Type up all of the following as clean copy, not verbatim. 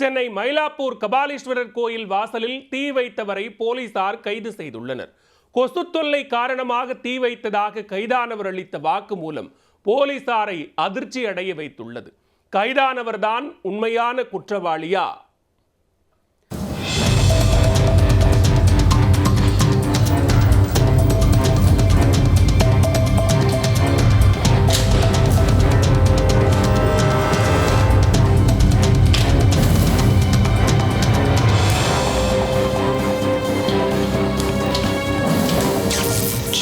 சென்னை மயிலாப்பூர் கபாலீஸ்வரர் கோயில் வாசலில் தீ வைத்தவரை போலீசார் கைது செய்துள்ளனர். கொசு தொல்லை காரணமாக தீ வைத்ததாக கைதானவர் அளித்த வாக்குமூலம் போலீசாரை அதிர்ச்சி அடைய வைத்துள்ளது. கைதானவர்தான் உண்மையான குற்றவாளியா?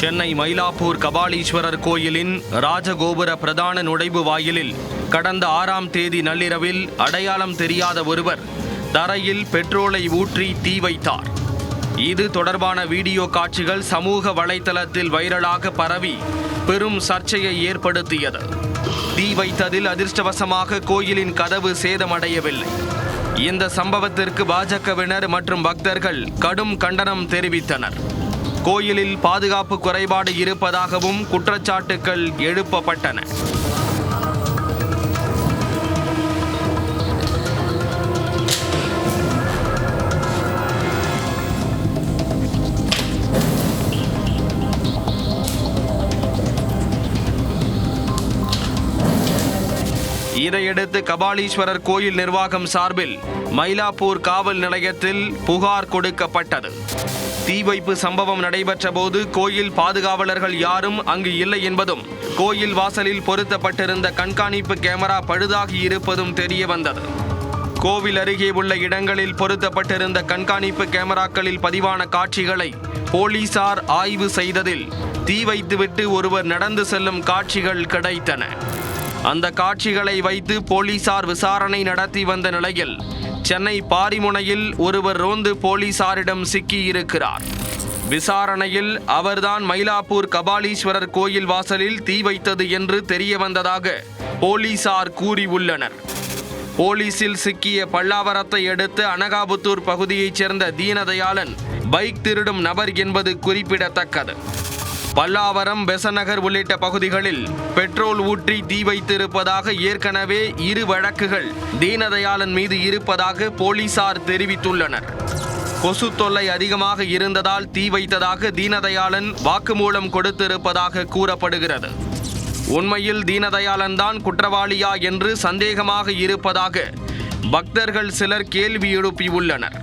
சென்னை மயிலாப்பூர் கபாலீஸ்வரர் கோயிலின் ராஜகோபுர பிரதான நுழைவு வாயிலில் கடந்த 6ஆம் தேதி நள்ளிரவில் அடையாளம் தெரியாத ஒருவர் தரையில் பெட்ரோலை ஊற்றி தீ வைத்தார். இது தொடர்பான வீடியோ காட்சிகள் சமூக வலைதளத்தில் வைரலாக பரவி பெரும் சர்ச்சையை ஏற்படுத்தியது. தீ வைத்ததில் அதிர்ஷ்டவசமாக கோயிலின் கதவு சேதமடையவில்லை. இந்த சம்பவத்திற்கு பாஜகவினர் மற்றும் பக்தர்கள் கடும் கண்டனம் தெரிவித்தனர். கோயிலில் பாதுகாப்பு குறைபாடு இருப்பதாகவும் குற்றச்சாட்டுகள் எழுப்பப்பட்டன. இதையடுத்து கபாலீஸ்வரர் கோயில் நிர்வாகம் சார்பில் மயிலாப்பூர் காவல் நிலையத்தில் புகார் கொடுக்கப்பட்டது. தீ வைப்பு சம்பவம் நடைபெற்ற போது கோயில் பாதுகாவலர்கள் யாரும் அங்கு இல்லை என்பதும் கோயில் வாசலில் பொருத்தப்பட்டிருந்த கண்காணிப்பு கேமரா பழுதாகி இருப்பதும் தெரிய வந்தது. கோவில் அருகே உள்ள இடங்களில் பொருத்தப்பட்டிருந்த கண்காணிப்பு கேமராக்களில் பதிவான காட்சிகளை போலீசார் ஆய்வு செய்ததில் தீ வைத்துவிட்டு ஒருவர் நடந்து செல்லும் காட்சிகள் கிடைத்தன. அந்த காட்சிகளை வைத்து போலீசார் விசாரணை நடத்தி வந்த நிலையில் சென்னை பாரிமுனையில் ஒருவர் ரோந்து போலீசாரிடம் சிக்கியிருக்கிறார். விசாரணையில் அவர்தான் மயிலாப்பூர் கபாலீஸ்வரர் கோயில் வாசலில் தீ வைத்தது என்று தெரிய வந்ததாக போலீசார் கூறியுள்ளனர். போலீசில் சிக்கிய பல்லாவரத்தை அடுத்து அனகாபுத்தூர் பகுதியைச் சேர்ந்த தீனதயாளன் பைக் திருடும் நபர் என்பது குறிப்பிடத்தக்கது. பல்லாவரம், பெசநகர் உள்ளிட்ட பகுதிகளில் பெட்ரோல் ஊற்றி தீ வைத்திருப்பதாக ஏற்கனவே 2 வழக்குகள் தீனதயாளன் மீது இருப்பதாக போலீசார் தெரிவித்துள்ளனர். கொசு தொல்லை அதிகமாக இருந்ததால் தீ வைத்ததாக தீனதயாளன் வாக்குமூலம் கொடுத்திருப்பதாக கூறப்படுகிறது. உண்மையில் தீனதயாளன் தான் குற்றவாளியா என்று சந்தேகமாக இருப்பதாக பக்தர்கள் சிலர் கேள்வி எழுப்பியுள்ளனர்.